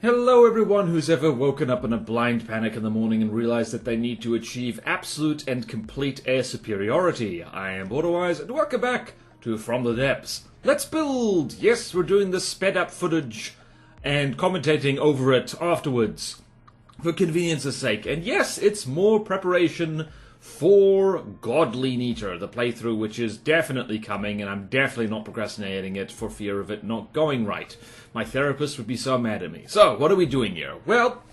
Hello everyone who's ever woken up in a blind panic in the morning and realized that they need to achieve absolute and complete air superiority. I am BorderWise and welcome back to From the Depths. Let's build! Yes, we're doing this sped up footage and commentating over it afterwards for convenience's sake. And yes, it's more preparation for Godly Neater, the playthrough which is definitely coming, and I'm definitely not procrastinating it for fear of it not going right. My therapist would be so mad at me. So, what are we doing here? Well,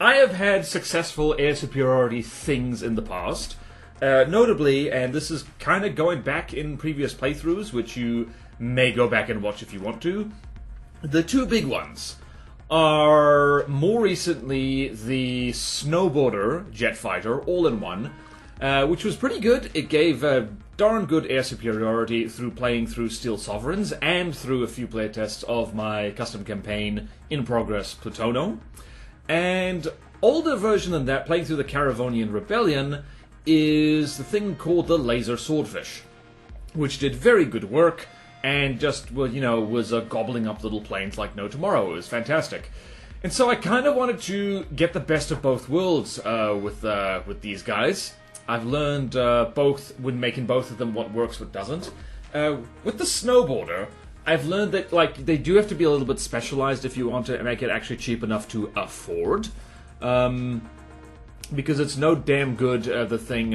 I have had successful air superiority things in the past. Notably, and this is kind of going back in previous playthroughs, which you may go back and watch if you want to. The two big ones are, more recently, the Snowboarder jet fighter, all-in-one, which was pretty good. It gave darn good air superiority through playing through Steel Sovereigns and through a few playtests of my custom campaign in progress, Plutono. And older version than that, playing through the Caravonian Rebellion, is the thing called the Laser Swordfish, which did very good work and just, well, you know, was gobbling up little planes like no tomorrow. It was fantastic. And so I kind of wanted to get the best of both worlds with these guys. I've learned both when making both of them what works, what doesn't. With the Snowboarder, I've learned that they do have to be a little bit specialized if you want to make it actually cheap enough to afford. Because it's no damn good, the thing,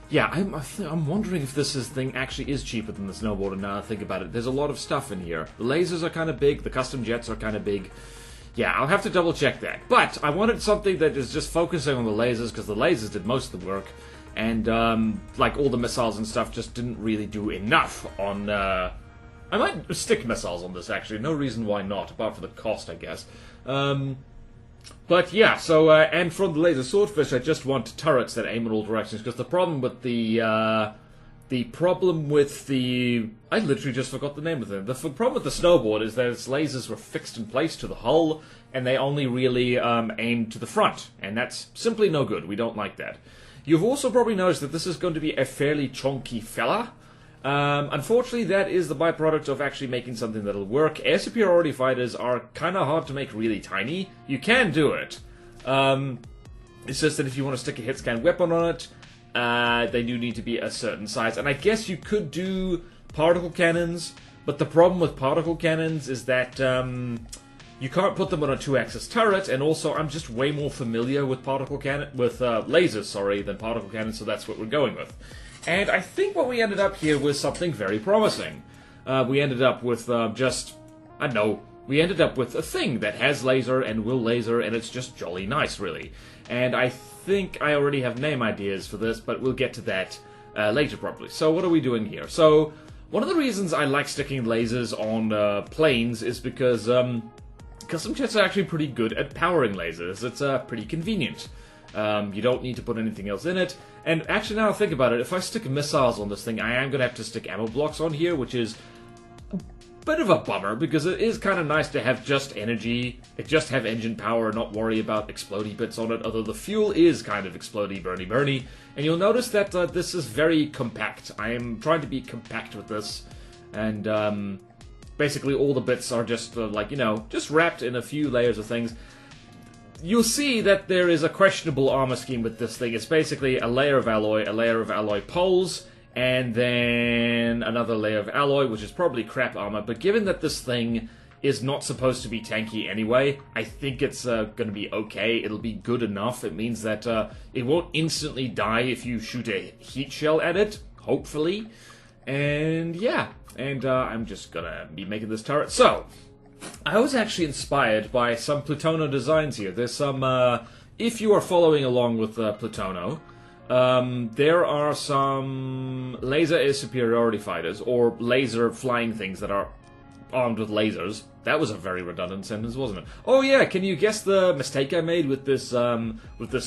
yeah, I'm wondering if this thing actually is cheaper than the Snowboarder now I think about it. There's a lot of stuff in here. The lasers are kind of big, the custom jets are kind of big. Yeah, I'll have to double check that. But I wanted something that is just focusing on the lasers, because the lasers did most of the work. And, all the missiles and stuff just didn't really do enough on, I might stick missiles on this, actually. No reason why not, apart from the cost, I guess. But yeah, so, and from the Laser Swordfish, I just want turrets that aim in all directions, because the problem with I literally just forgot the name of them. The problem with the Snowboard is that its lasers were fixed in place to the hull, and they only really aim to the front, and that's simply no good. We don't like that. You've also probably noticed that this is going to be a fairly chunky fella. Unfortunately, that is the byproduct of actually making something that'll work. Air superiority fighters are kind of hard to make really tiny. You can do it. It's just that if you want to stick a hit scan weapon on it, they do need to be a certain size. And I guess you could do particle cannons, but the problem with particle cannons is that you can't put them on a 2-axis turret, and also I'm just way more familiar with lasers, than particle cannons, so that's what we're going with. And I think what we ended up here was something very promising. We ended up with we ended up with a thing that has laser and will laser, and it's just jolly nice, really. And I think I already have name ideas for this, but we'll get to that later probably. So what are we doing here? So one of the reasons I like sticking lasers on planes is because custom jets are actually pretty good at powering lasers. It's pretty convenient. You don't need to put anything else in it. And actually, now I think about it, if I stick missiles on this thing, I am going to have to stick ammo blocks on here, which is a bit of a bummer, because it is kind of nice to have just energy, just have engine power, and not worry about explodey bits on it, although the fuel is kind of explodey, burny. And you'll notice that this is very compact. I am trying to be compact with this, and basically all the bits are just, just wrapped in a few layers of things. You'll see that there is a questionable armor scheme with this thing. It's basically a layer of alloy poles, and then another layer of alloy, which is probably crap armor. But given that this thing is not supposed to be tanky anyway, I think it's going to be okay. It'll be good enough. It means that it won't instantly die if you shoot a heat shell at it, hopefully. And yeah, and I'm just going to be making this turret. So I was actually inspired by some Plutono designs here. There's some, if you are following along with Plutono, there are some laser air superiority fighters, or laser flying things that are armed with lasers. That was a very redundant sentence, wasn't it? Oh yeah, can you guess the mistake I made with this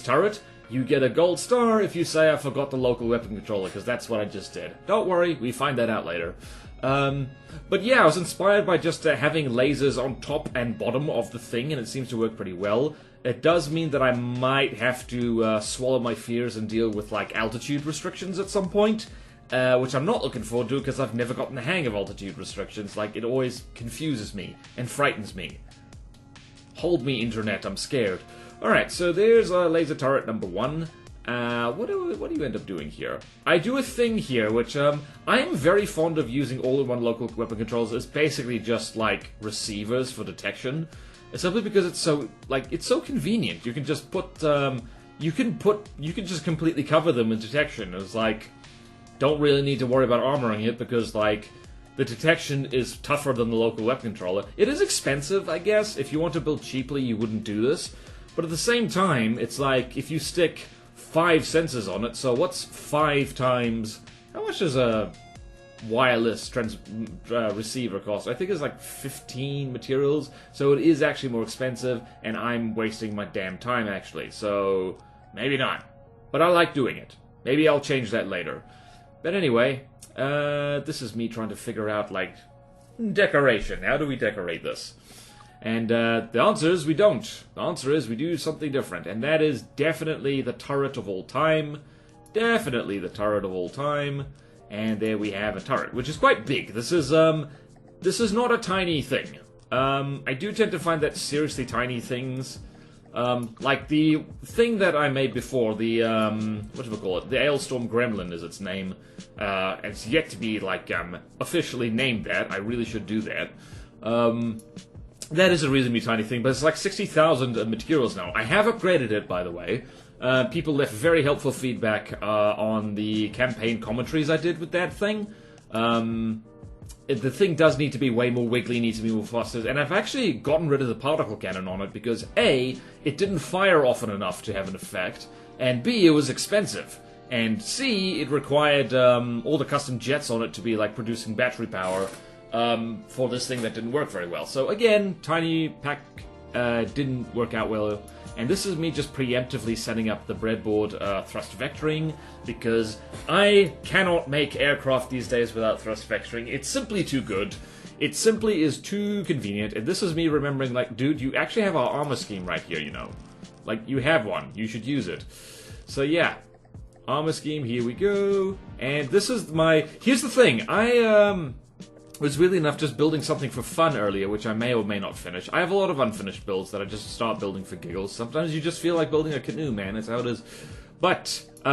turret? You get a gold star if you say I forgot the local weapon controller, because that's what I just did. Don't worry, we find that out later. But yeah, I was inspired by just having lasers on top and bottom of the thing, and it seems to work pretty well. It does mean that I might have to swallow my fears and deal with altitude restrictions at some point, which I'm not looking forward to because I've never gotten the hang of altitude restrictions. It always confuses me and frightens me. Hold me, internet, I'm scared. Alright, so there's laser turret number 1. What do you end up doing here? I do a thing here, which, I'm very fond of using all-in-one local weapon controls as basically just, like, receivers for detection. Simply because it's so, like, it's so convenient. You can just put, you can just completely cover them in detection. It's like, don't really need to worry about armoring it because, like, the detection is tougher than the local weapon controller. It is expensive, I guess. If you want to build cheaply, you wouldn't do this. But at the same time, it's like, if you stick 5 sensors on it, so what's 5 times... How much does a wireless receiver cost? I think it's like 15 materials, so it is actually more expensive, and I'm wasting my damn time, actually. So, maybe not. But I like doing it. Maybe I'll change that later. But anyway, this is me trying to figure out, like, decoration. How do we decorate this? And the answer is we don't. The answer is we do something different. And that is definitely the turret of all time. Definitely the turret of all time. And there we have a turret, which is quite big. This is not a tiny thing. I do tend to find that seriously tiny things, like the thing that I made before, the, what do we call it? The Hailstorm Gremlin is its name. It's yet to be, like, officially named that. I really should do that. That is a reasonably tiny thing, but it's like 60,000 materials now. I have upgraded it, by the way. People left very helpful feedback on the campaign commentaries I did with that thing. The thing does need to be way more wiggly, needs to be more faster, and I've actually gotten rid of the particle cannon on it because A, it didn't fire often enough to have an effect, and B, it was expensive. And C, it required all the custom jets on it to be like producing battery power. For this thing that didn't work very well. So again, tiny pack didn't work out well. And this is me just preemptively setting up the breadboard thrust vectoring, because I cannot make aircraft these days without thrust vectoring. It's simply too good. It simply is too convenient. And this is me remembering, like, dude, you actually have our armor scheme right here, you know. Like, you have one. You should use it. So yeah, armor scheme, here we go. And this is my... Here's the thing, I was really enough just building something for fun earlier, which I may or may not finish. I have a lot of unfinished builds that I just start building for giggles. Sometimes you just feel like building a canoe, man. That's how it is. But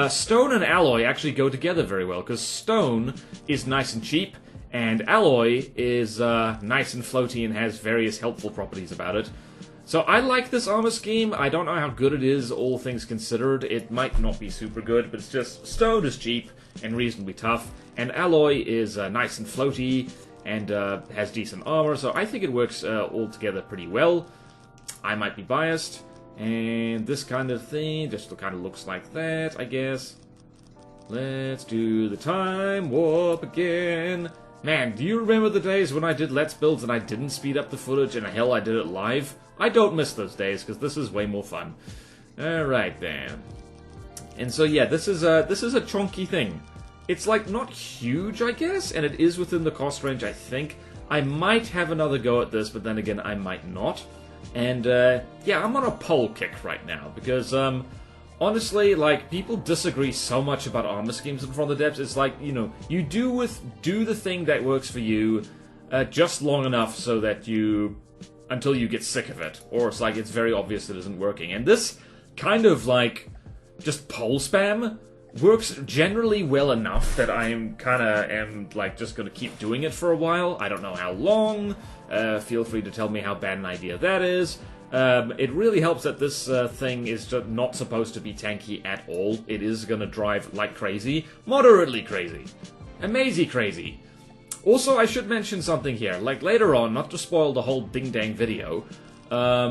stone and alloy actually go together very well, because stone is nice and cheap, and alloy is nice and floaty and has various helpful properties about it. So I like this armor scheme. I don't know how good it is, all things considered. It might not be super good, but it's just stone is cheap and reasonably tough, and alloy is nice and floaty, and has decent armor, so I think it works all together pretty well. I might be biased, and this kind of thing just kind of looks like that, I guess. Let's do the time warp again. Man, do you remember the days when I did Let's Builds and I didn't speed up the footage, and hell, I did it live? I don't miss those days, because this is way more fun. Alright then. And so yeah, this is a chunky thing. It's, like, not huge, I guess, and it is within the cost range, I think. I might have another go at this, but then again, I might not. And, yeah, I'm on a pole kick right now, because, honestly, like, people disagree so much about armor schemes in From the Depths. It's like, you know, you do the thing that works for you, just long enough so that until you get sick of it. Or it's like, it's very obvious it isn't working. And this kind of, like, just pole spam works generally well enough that I am like just gonna keep doing it for a while. I don't know how long. Feel free to tell me how bad an idea that is. It really helps that this thing is just not supposed to be tanky at all. It is gonna drive like crazy, moderately crazy, amazing crazy. Also, I should mention something here. Like later on, not to spoil the whole ding dang video. I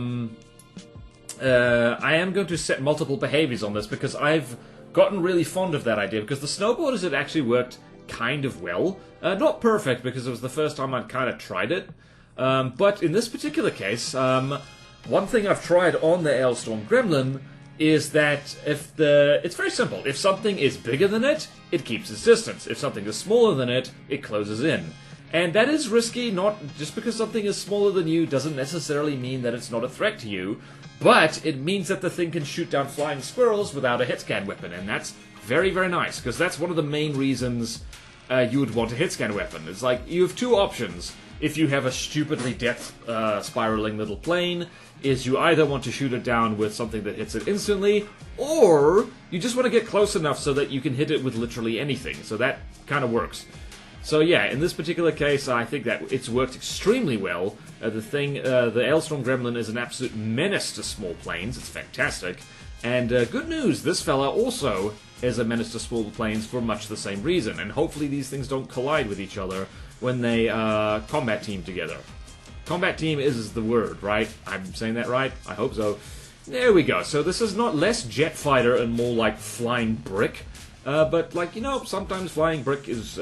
am going to set multiple behaviors on this because I've gotten really fond of that idea, because the snowboarders had actually worked kind of well. Not perfect, because it was the first time I'd kind of tried it. But in this particular case, one thing I've tried on the Hailstorm Gremlin is that it's very simple. If something is bigger than it, it keeps its distance. If something is smaller than it, it closes in. And that is risky. Not just because something is smaller than you doesn't necessarily mean that it's not a threat to you. But it means that the thing can shoot down flying squirrels without a hit-scan weapon, and that's very, very nice, because that's one of the main reasons you would want a hit-scan weapon. It's like, you have two options. if you have a stupidly death spiraling little plane, is you either want to shoot it down with something that hits it instantly, or you just want to get close enough so that you can hit it with literally anything. So that kind of works. So yeah, in this particular case, I think that it's worked extremely well. The Ailstorm Gremlin is an absolute menace to small planes. It's fantastic. And good news, this fella also is a menace to small planes for much the same reason. And hopefully these things don't collide with each other when they combat team together. Combat team is the word, right? I'm saying that right? I hope so. There we go. So this is not less jet fighter and more like flying brick. But, like, you know, sometimes flying brick is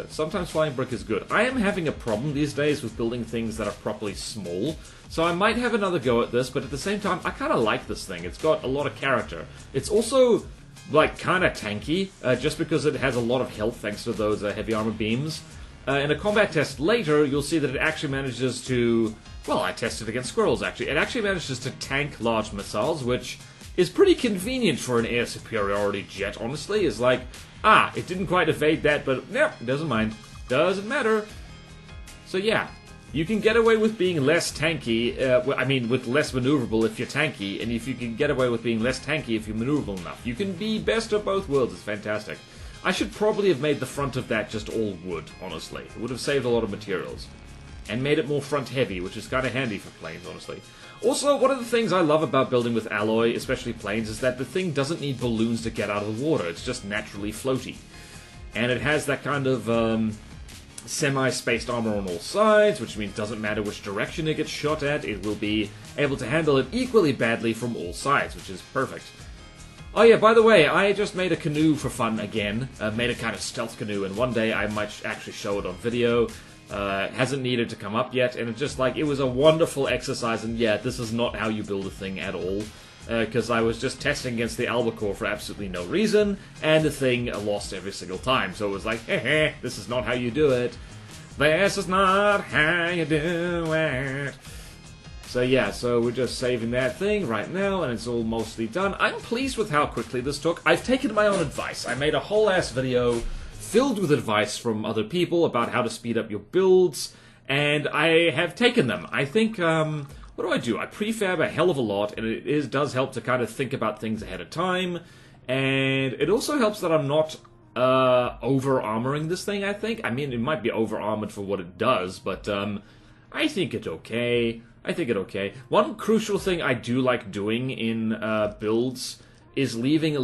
good. I am having a problem these days with building things that are properly small, so I might have another go at this, but at the same time, I kind of like this thing. It's got a lot of character. It's also, like, kind of tanky, just because it has a lot of health thanks to those heavy armor beams. In a combat test later, you'll see that it actually manages to... Well, I tested against squirrels, actually. It actually manages to tank large missiles, which is pretty convenient for an air superiority jet, honestly. It's like... it didn't quite evade that, but yeah, doesn't mind. Doesn't matter. So yeah, you can get away with being less tanky, with less maneuverable if you're tanky, and if you can get away with being less tanky if you're maneuverable enough. You can be best of both worlds, it's fantastic. I should probably have made the front of that just all wood, honestly. It would have saved a lot of materials. And made it more front heavy, which is kind of handy for planes, honestly. Also, one of the things I love about building with alloy, especially planes, is that the thing doesn't need balloons to get out of the water. It's just naturally floaty. And it has that kind of semi-spaced armor on all sides, which means it doesn't matter which direction it gets shot at, it will be able to handle it equally badly from all sides, which is perfect. Oh yeah, by the way, I just made a canoe for fun again. Made a kind of stealth canoe, and one day I might actually show it on video. It hasn't needed to come up yet, and it's just like, it was a wonderful exercise, and yeah, this is not how you build a thing at all, because I was just testing against the albacore for absolutely no reason, and the thing lost every single time, so it was like, this is not how you do it. This is not how you do it. So yeah, so we're just saving that thing right now, and it's all mostly done. I'm pleased with how quickly this took. I've taken my own advice. I made a whole ass video filled with advice from other people about how to speed up your builds, and I have taken them. I think, what do? I prefab a hell of a lot, and it does help to kind of think about things ahead of time, and it also helps that I'm not over-armoring this thing, I think. I mean, it might be over-armored for what it does, but I think it's okay. One crucial thing I do like doing in builds is leaving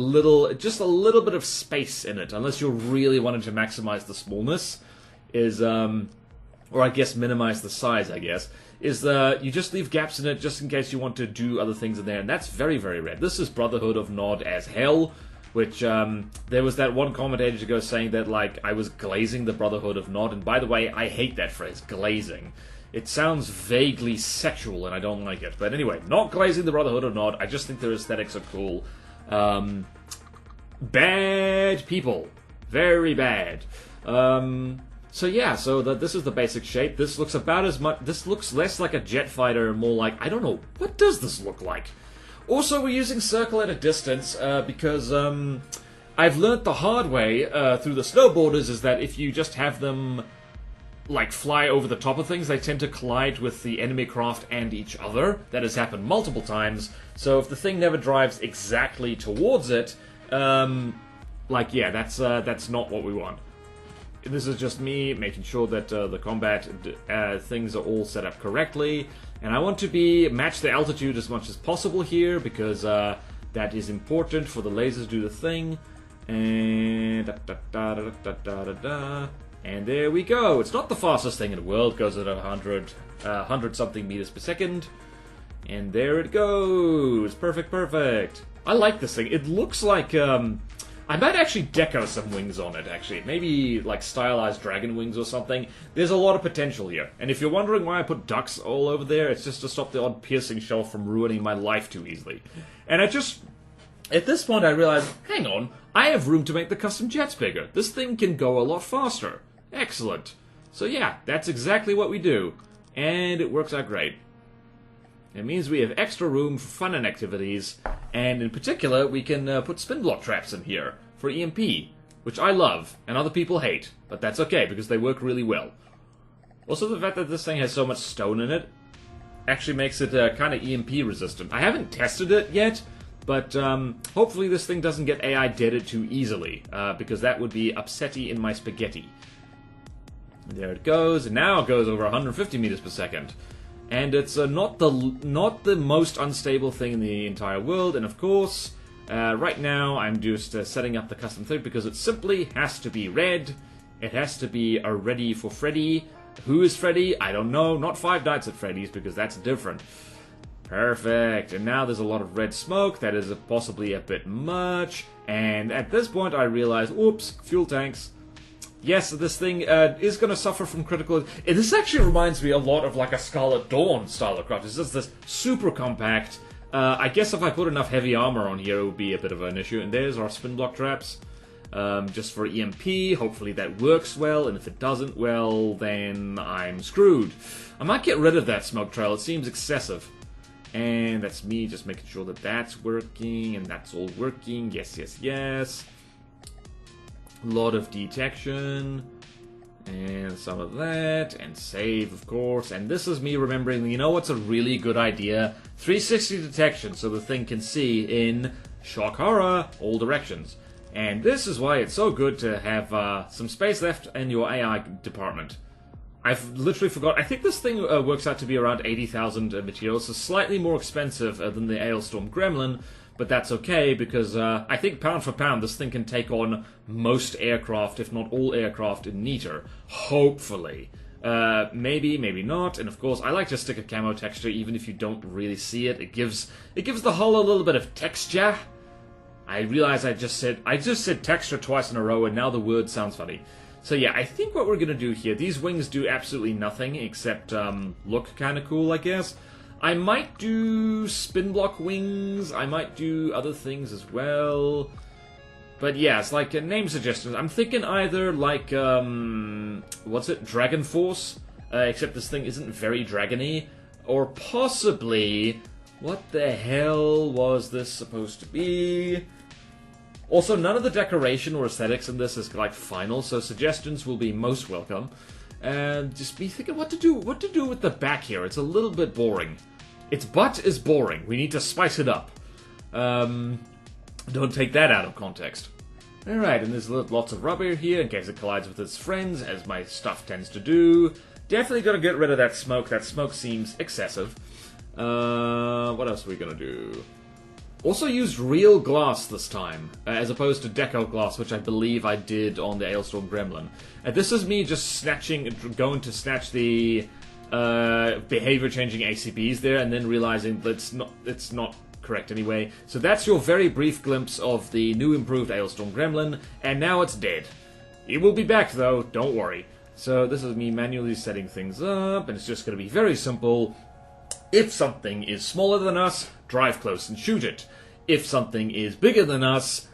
just a little bit of space in it, unless you're really wanting to maximize the smallness, or I guess minimize the size, you just leave gaps in it just in case you want to do other things in there, and that's very, very rare. This is Brotherhood of Nod as hell, which, there was that one comment ages ago saying that, like, I was glazing the Brotherhood of Nod, and by the way, I hate that phrase, glazing. It sounds vaguely sexual, and I don't like it. But anyway, not glazing the Brotherhood of Nod, I just think their aesthetics are cool. Bad people. Very bad. So yeah, this is the basic shape. This looks about as much... This looks less like a jet fighter and more like... I don't know. What does this look like? Also, we're using circle at a distance, because, I've learnt the hard way, through the snowboarders, is that if you just have them, like, fly over the top of things, they tend to collide with the enemy craft and each other. That has happened multiple times. So if the thing never drives exactly towards it, that's not what we want. This is just me making sure that the combat things are all set up correctly, and I want to match the altitude as much as possible here, because that is important for the lasers to do the thing. And and there we go. It's not the fastest thing in the world. It goes at 100 something meters per second. And there it goes. Perfect. I like this thing. It looks like, I might actually deco some wings on it, actually. Maybe, like, stylized dragon wings or something. There's a lot of potential here. And if you're wondering why I put ducks all over there, it's just to stop the odd piercing shell from ruining my life too easily. And at this point I realized, hang on, I have room to make the custom jets bigger. This thing can go a lot faster. Excellent. So yeah, that's exactly what we do. And it works out great. It means we have extra room for fun and activities, and in particular, we can put spin block traps in here for EMP, which I love, and other people hate, but that's okay, because they work really well. Also, the fact that this thing has so much stone in it actually makes it kind of EMP resistant. I haven't tested it yet, but hopefully this thing doesn't get AI deaded too easily, because that would be upsetty in my spaghetti. There it goes, and now it goes over 150 meters per second. And it's not the most unstable thing in the entire world, and of course, right now I'm just setting up the custom thing because it simply has to be red. It has to be ready for Freddy. Who is Freddy? I don't know. Not Five Nights at Freddy's, because that's different. Perfect. And now there's a lot of red smoke. That is possibly a bit much. And at this point I realize, oops, fuel tanks. Yes, this thing is going to suffer from critical... This actually reminds me a lot of like a Scarlet Dawn style of craft. It's just this super compact. I guess if I put enough heavy armor on here, it would be a bit of an issue. And there's our spin block traps. Just for EMP. Hopefully that works well. And if it doesn't, well, then I'm screwed. I might get rid of that smoke trail. It seems excessive. And that's me just making sure that that's working. And that's all working. Yes, yes, yes. A lot of detection, and some of that, and save, of course. And this is me remembering, you know what's a really good idea? 360 detection, so the thing can see in shock horror all directions. And this is why it's so good to have some space left in your AI department. I've literally forgot. I think this thing works out to be around 80,000 materials, so slightly more expensive than the Ailstorm Gremlin. But that's okay, because I think pound for pound, this thing can take on most aircraft, if not all aircraft, in Neater. Hopefully. Maybe, maybe not. And of course, I like to stick a camo texture, even if you don't really see it. It gives the hull a little bit of texture. I realize I just said texture twice in a row, and now the word sounds funny. So yeah, I think what we're gonna do here, these wings do absolutely nothing except look kind of cool, I guess. I might do spin block wings, I might do other things as well. But yeah, it's like name suggestions. I'm thinking either like, what's it, Dragon Force? Except this thing isn't very dragony. Or possibly, what the hell was this supposed to be? Also, none of the decoration or aesthetics in this is like final, so suggestions will be most welcome. And just be thinking what to do with the back here. It's a little bit boring. Its butt is boring. We need to spice it up. Don't take that out of context. Alright, and there's lots of rubber here in case it collides with its friends, as my stuff tends to do. Definitely gotta get rid of that smoke. That smoke seems excessive. What else are we gonna do? Also used real glass this time, as opposed to deco glass, which I believe I did on the Ailstorm Gremlin. And this is me just going to snatch the behavior-changing ACBs there, and then realizing that it's not correct anyway. So that's your very brief glimpse of the new improved Ailstorm Gremlin, and now it's dead. It will be back though, don't worry. So this is me manually setting things up, and it's just going to be very simple. If something is smaller than us, drive close and shoot it. If something is bigger than us,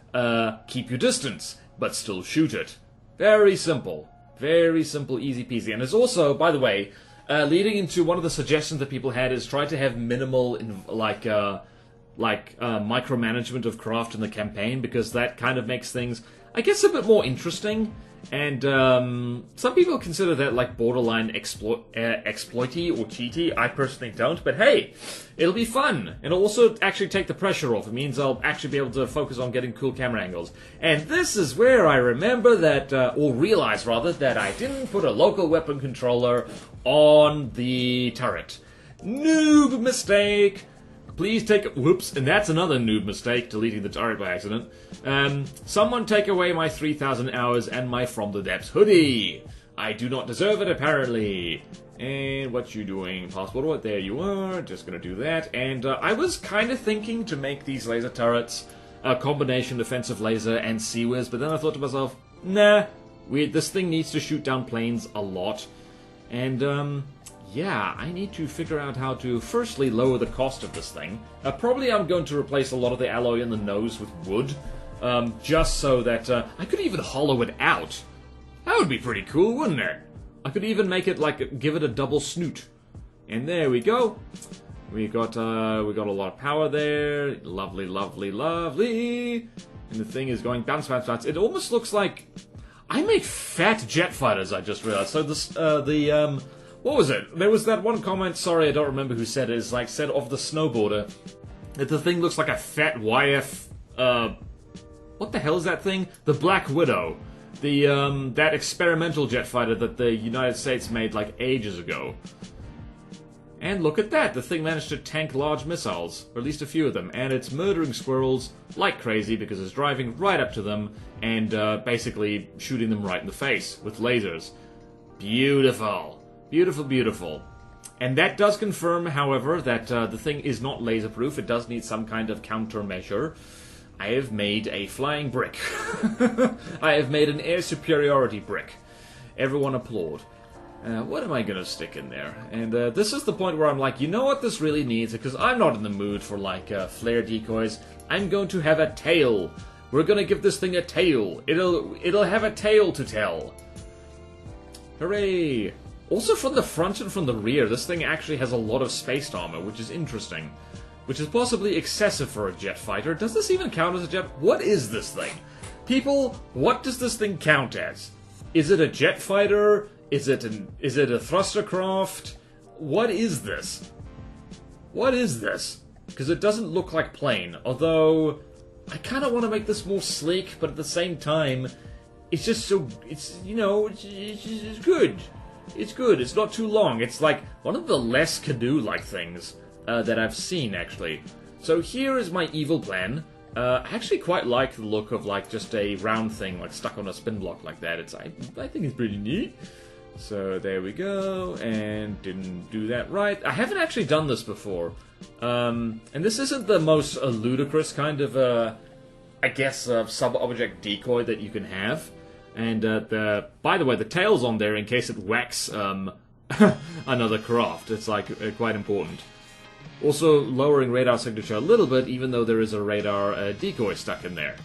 keep your distance, but still shoot it. Very simple. Very simple, easy peasy. And it's also, by the way, leading into one of the suggestions that people had is try to have minimal, micromanagement of craft in the campaign, because that kind of makes things, I guess, a bit more interesting. And some people consider that like borderline exploity or cheaty. I personally don't, but hey, it'll be fun. It'll also actually take the pressure off. It means I'll actually be able to focus on getting cool camera angles. And this is where I remember that, or realize rather, that I didn't put a local weapon controller on the turret. Noob mistake! Please take a... Whoops, and that's another noob mistake, deleting the turret by accident. Someone take away my 3,000 hours and my From the Depths hoodie. I do not deserve it, apparently. And what you doing? Passport, what? There you are. Just gonna do that. And I was kind of thinking to make these laser turrets a combination defensive laser and Sea-Wiz, but then I thought to myself, nah, this thing needs to shoot down planes a lot. And, yeah, I need to figure out how to firstly lower the cost of this thing. Probably I'm going to replace a lot of the alloy in the nose with wood, just so that I could even hollow it out. That would be pretty cool, wouldn't it? I could even make it like give it a double snoot. And there we go. We got a lot of power there. Lovely, lovely, lovely. And the thing is going bounce, bounce, bounce. It almost looks like I made fat jet fighters. I just realized. So this what was it? There was that one comment, sorry I don't remember who said it, is like said of the snowboarder that the thing looks like a fat YF, what the hell is that thing? The Black Widow. The, that experimental jet fighter that the United States made like ages ago. And look at that, the thing managed to tank large missiles, or at least a few of them, and it's murdering squirrels like crazy because it's driving right up to them and basically shooting them right in the face with lasers. Beautiful. Beautiful, beautiful. And that does confirm, however, that the thing is not laser-proof. It does need some kind of countermeasure. I have made a flying brick. I have made an air superiority brick. Everyone applaud. What am I going to stick in there? And this is the point where I'm like, you know what this really needs? Because I'm not in the mood for, like, flare decoys. I'm going to have a tail. We're going to give this thing a tail. It'll have a tail to tell. Hooray! Also, from the front and from the rear, this thing actually has a lot of spaced armor, which is interesting. Which is possibly excessive for a jet fighter. Does this even count as a jet? What is this thing? People, what does this thing count as? Is it a jet fighter? Is it a thruster craft? What is this? What is this? Because it doesn't look like plane. Although, I kind of want to make this more sleek, but at the same time, it's just so, it's, you know, it's good. It's good. It's not too long. It's like one of the less canoe-like things that I've seen, actually. So here is my evil plan. I actually quite like the look of, like, just a round thing, like, stuck on a spin block like that. I think it's pretty neat. So there we go, and didn't do that right. I haven't actually done this before. And this isn't the most ludicrous kind of, I guess, sub-object decoy that you can have. And by the way, the tail's on there in case it whacks another craft. It's like quite important. Also lowering radar signature a little bit, even though there is a radar decoy stuck in there.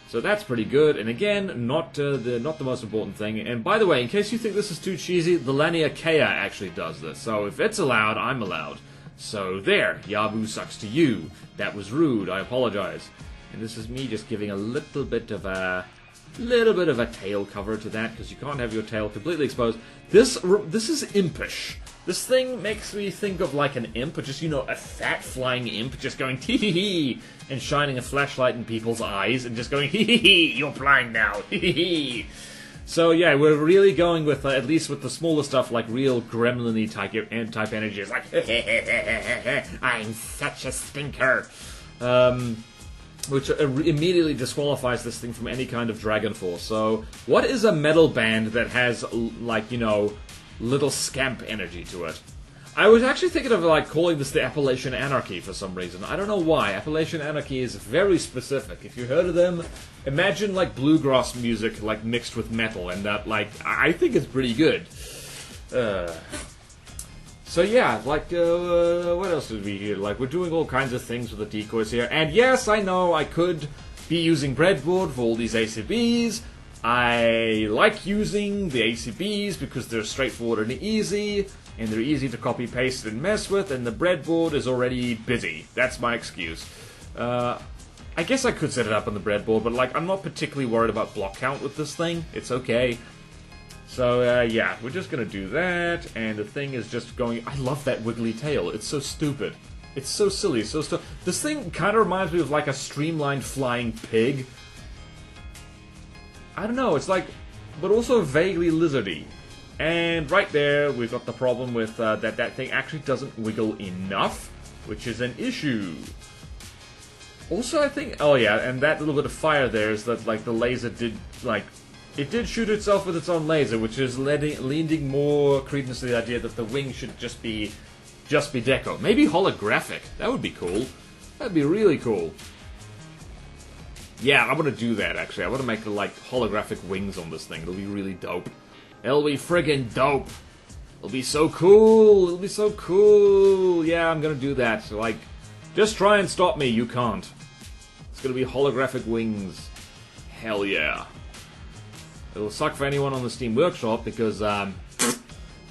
So that's pretty good. And again, not the most important thing. And by the way, in case you think this is too cheesy, the Laniakea actually does this. So if it's allowed, I'm allowed. So there, Yabu sucks to you. That was rude. I apologize. And this is me just giving a little bit of a tail cover to that, because you can't have your tail completely exposed. This is impish. This thing makes me think of like an imp, or just, you know, a fat flying imp just going tee-hee-hee and shining a flashlight in people's eyes and just going hee-hee-hee, you're blind now, hee-hee-hee. So yeah, we're really going with, at least with the smaller stuff, like real gremlin-y type energy. It's like, I'm such a stinker. Which immediately disqualifies this thing from any kind of Dragon Force. So, what is a metal band that has, like, you know, little scamp energy to it? I was actually thinking of, like, calling this the Appalachian Anarchy for some reason. I don't know why. Appalachian Anarchy is very specific. If you heard of them, imagine, like, bluegrass music, like, mixed with metal, and that, like, I think it's pretty good. So yeah, like, what else did we hear? Like, we're doing all kinds of things with the decoys here. And yes, I know I could be using breadboard for all these ACBs. I like using the ACBs because they're straightforward and easy, and they're easy to copy-paste and mess with, and the breadboard is already busy. That's my excuse. I guess I could set it up on the breadboard, but, like, I'm not particularly worried about block count with this thing. It's okay. So, yeah, we're just gonna do that, and the thing is just going... I love that wiggly tail. It's so stupid. It's so silly, so this thing kind of reminds me of, like, a streamlined flying pig. I don't know, it's like... but also vaguely lizardy. And right there, we've got the problem with that thing actually doesn't wiggle enough, which is an issue. Also, I think... oh, yeah, and that little bit of fire there is that, like, the laser did, like... it did shoot itself with its own laser, which is lending more credence to the idea that the wing should just be deco. Maybe holographic. That would be cool. That'd be really cool. Yeah, I want to do that, actually. I want to make, like, holographic wings on this thing. It'll be really dope. It'll be friggin' dope. It'll be so cool. It'll be so cool. Yeah, I'm gonna do that. So, like, just try and stop me. You can't. It's gonna be holographic wings. Hell yeah. It'll suck for anyone on the Steam Workshop because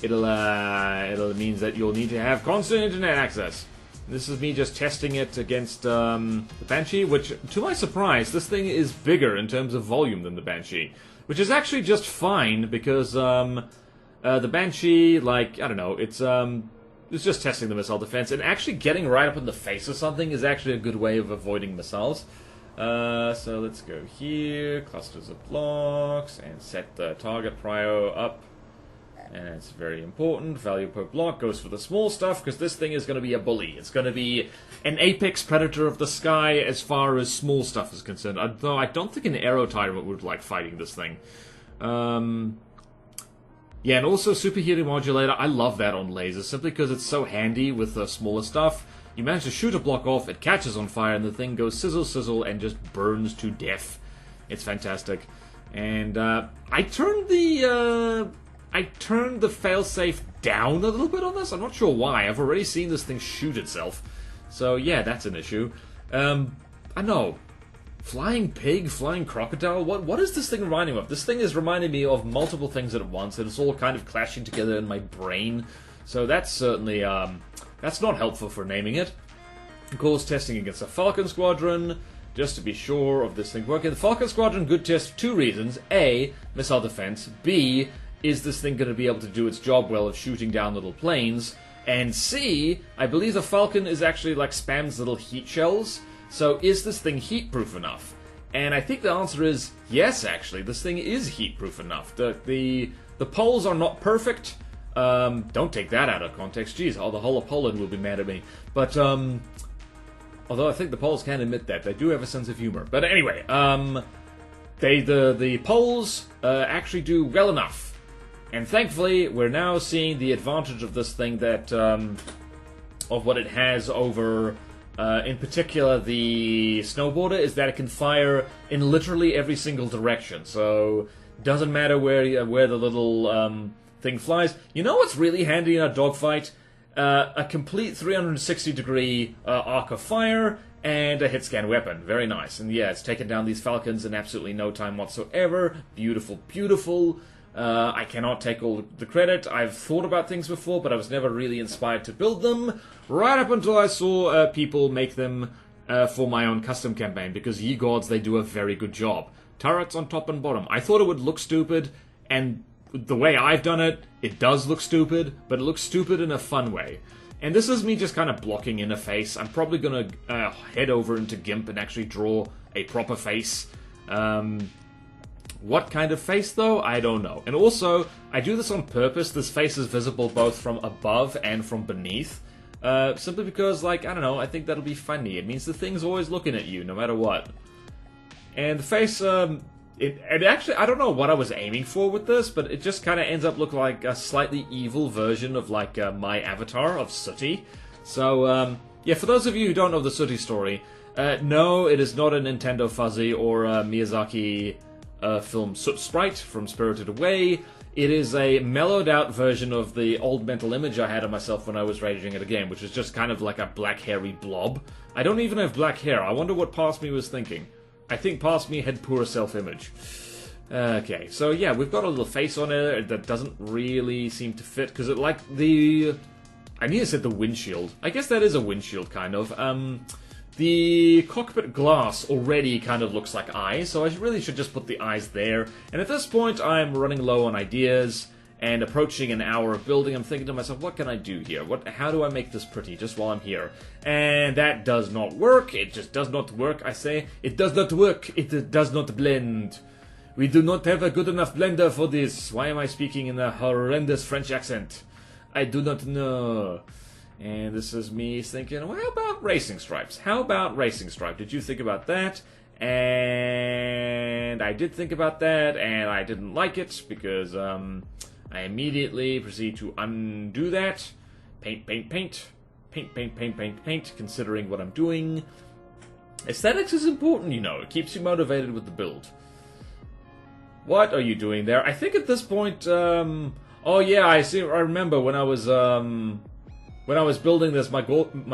it'll means that you'll need to have constant internet access. This is me just testing it against the Banshee, which, to my surprise, this thing is bigger in terms of volume than the Banshee, which is actually just fine because The Banshee, like, I don't know, it's just testing the missile defense, and actually getting right up in the face of something is actually a good way of avoiding missiles. So let's go here, clusters of blocks, and set the target prio up. And it's very important. Value per block goes for the small stuff, because this thing is going to be a bully. It's going to be an apex predator of the sky as far as small stuff is concerned. Although I don't think an Aero Tyrant would like fighting this thing. Yeah, and also Superhero Modulator, I love that on lasers, simply because it's so handy with the smaller stuff. You manage to shoot a block off, it catches on fire, and the thing goes sizzle sizzle and just burns to death. It's fantastic. And I turned the failsafe down a little bit on this. I'm not sure why. I've already seen this thing shoot itself. So yeah, that's an issue. I know. Flying pig, flying crocodile, what is this thing reminding me of? This thing is reminding me of multiple things at once, and it's all kind of clashing together in my brain. So that's certainly, that's not helpful for naming it. Of course, testing against a Falcon Squadron, just to be sure of this thing working. The Falcon Squadron, good test for two reasons. A, missile defense. B, is this thing going to be able to do its job well of shooting down little planes? And C, I believe the Falcon is actually like spams little heat shells. So is this thing heat-proof enough? And I think the answer is yes, actually. This thing is heat-proof enough. The poles are not perfect. Don't take that out of context. Jeez, the whole of Poland will be mad at me. But, although I think the Poles can admit that. They do have a sense of humor. But anyway, the Poles actually do well enough. And thankfully, we're now seeing the advantage of this thing that, of what it has over... in particular, the snowboarder is that it can fire in literally every single direction. So, doesn't matter where the little thing flies. You know what's really handy in a dogfight? A complete 360-degree arc of fire and a hit-scan weapon. Very nice. And yeah, it's taken down these Falcons in absolutely no time whatsoever. Beautiful, beautiful. I cannot take all the credit. I've thought about things before, but I was never really inspired to build them, right up until I saw people make them for my own custom campaign, because ye gods, they do a very good job. Turrets on top and bottom. I thought it would look stupid, and the way I've done it, it does look stupid, but it looks stupid in a fun way. And this is me just kind of blocking in a face. I'm probably going to head over into GIMP and actually draw a proper face. What kind of face, though? I don't know. And also, I do this on purpose. This face is visible both from above and from beneath. Simply because, like, I don't know, I think that'll be funny. It means the thing's always looking at you, no matter what. And the face, it actually, I don't know what I was aiming for with this, but it just kind of ends up looking like a slightly evil version of, like, my avatar of Sooty. So, yeah, for those of you who don't know the Sooty story, no, it is not a Nintendo Fuzzy or a Miyazaki... film Soot Sprite from Spirited Away. It is a mellowed out version of the old mental image I had of myself when I was raging at a game, which is just kind of like a black hairy blob. I don't even have black hair. I wonder what past me was thinking. I think past me had poor self-image. Okay, so yeah, we've got a little face on it that doesn't really seem to fit, because it like the... I need to say the windshield. I guess that is a windshield, kind of. The cockpit glass already kind of looks like eyes, so I really should just put the eyes there. And at this point, I'm running low on ideas, and approaching an hour of building, I'm thinking to myself, what can I do here? How do I make this pretty just while I'm here? And that does not work. It just does not work, I say. It does not work. It does not blend. We do not have a good enough blender for this. Why am I speaking in a horrendous French accent? I do not know. And this is me thinking, well, how about Racing Stripes? How about Racing Stripe? Did you think about that? And I did think about that, and I didn't like it, because I immediately proceed to undo that. Paint, paint, paint. Paint, paint, paint, paint, paint, considering what I'm doing. Aesthetics is important, you know. It keeps you motivated with the build. What are you doing there? I think at this point, oh yeah, I remember when I was, when I was building this, my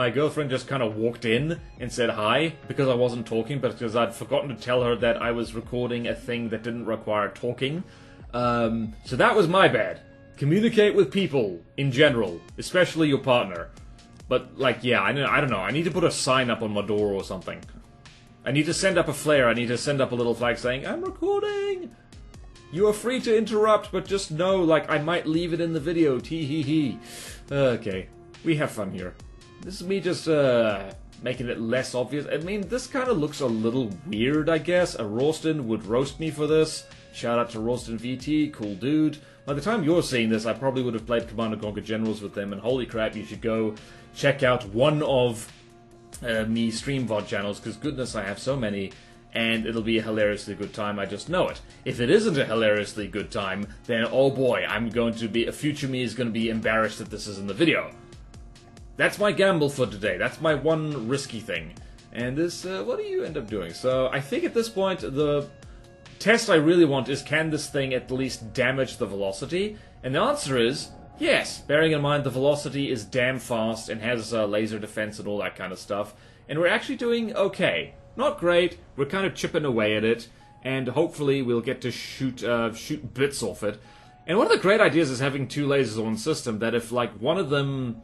girlfriend just kind of walked in and said hi, because I wasn't talking, but because I'd forgotten to tell her that I was recording a thing that didn't require talking. So that was my bad. Communicate with people, in general, especially your partner. But, like, yeah, I don't know, I need to put a sign up on my door or something. I need to send up a flare, I need to send up a little flag saying, I'm recording! You are free to interrupt, but just know, like, I might leave it in the video. Tee-hee-hee. Okay, we have fun here. This is me just, making it less obvious. I mean, this kind of looks a little weird, I guess. A Rawston would roast me for this. Shout out to Rawston VT, cool dude. By the time you're seeing this, I probably would have played Command & Conquer Generals with them, and holy crap, you should go check out one of me stream VOD channels, because goodness, I have so many, and it'll be a hilariously good time, I just know it. If it isn't a hilariously good time, then oh boy, a future me is going to be embarrassed that this is in the video. That's my gamble for today. That's my one risky thing. And this, what do you end up doing? So, I think at this point, the test I really want is, can this thing at least damage the velocity? And the answer is, yes, bearing in mind the velocity is damn fast and has laser defense and all that kind of stuff. And we're actually doing okay. Not great, we're kind of chipping away at it, and hopefully we'll get to shoot bits off it. And one of the great ideas is having two lasers on one system, that if like one of them...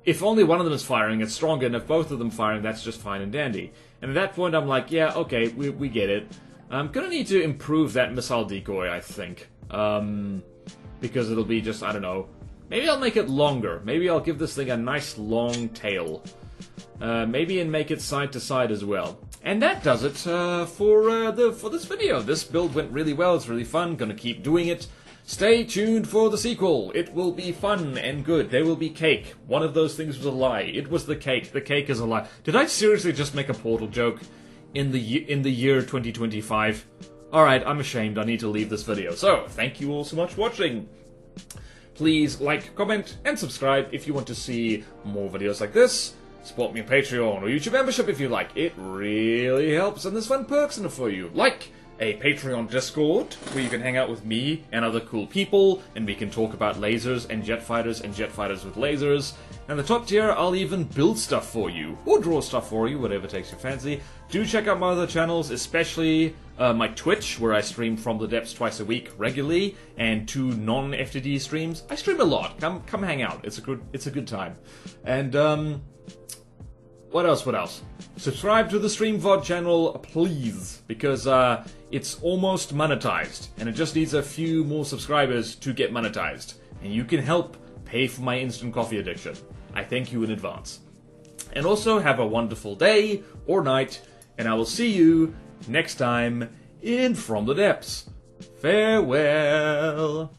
If only one of them is firing, it's stronger, and if both of them firing, that's just fine and dandy. And at that point, I'm like, yeah, okay, we get it. I'm gonna need to improve that missile decoy, I think. Because it'll be just, I don't know. Maybe I'll make it longer. Maybe I'll give this thing a nice long tail. Maybe and make it side to side as well. And that does it for this video. This build went really well. It's really fun. Gonna keep doing it. Stay tuned for the sequel. It will be fun and good. There will be cake. One of those things was a lie. It was the cake. The cake is a lie. Did I seriously just make a Portal joke in the year 2025? Alright, I'm ashamed. I need to leave this video. So, thank you all so much for watching. Please like, comment, and subscribe if you want to see more videos like this. Support me on Patreon or YouTube membership if you like. It really helps, and there's fun perks in it for you. Like a Patreon Discord, where you can hang out with me and other cool people, and we can talk about lasers and jet fighters with lasers. And the top tier, I'll even build stuff for you, or draw stuff for you, whatever takes your fancy. Do check out my other channels, especially my Twitch, where I stream From the Depths twice a week regularly, and 2 non-FTD streams. I stream a lot. Come hang out. It's a good time. And what else? Subscribe to the Stream VOD channel, please, because it's almost monetized, and it just needs a few more subscribers to get monetized. And you can help pay for my instant coffee addiction. I thank you in advance. And also, have a wonderful day or night, and I will see you next time in From the Depths. Farewell.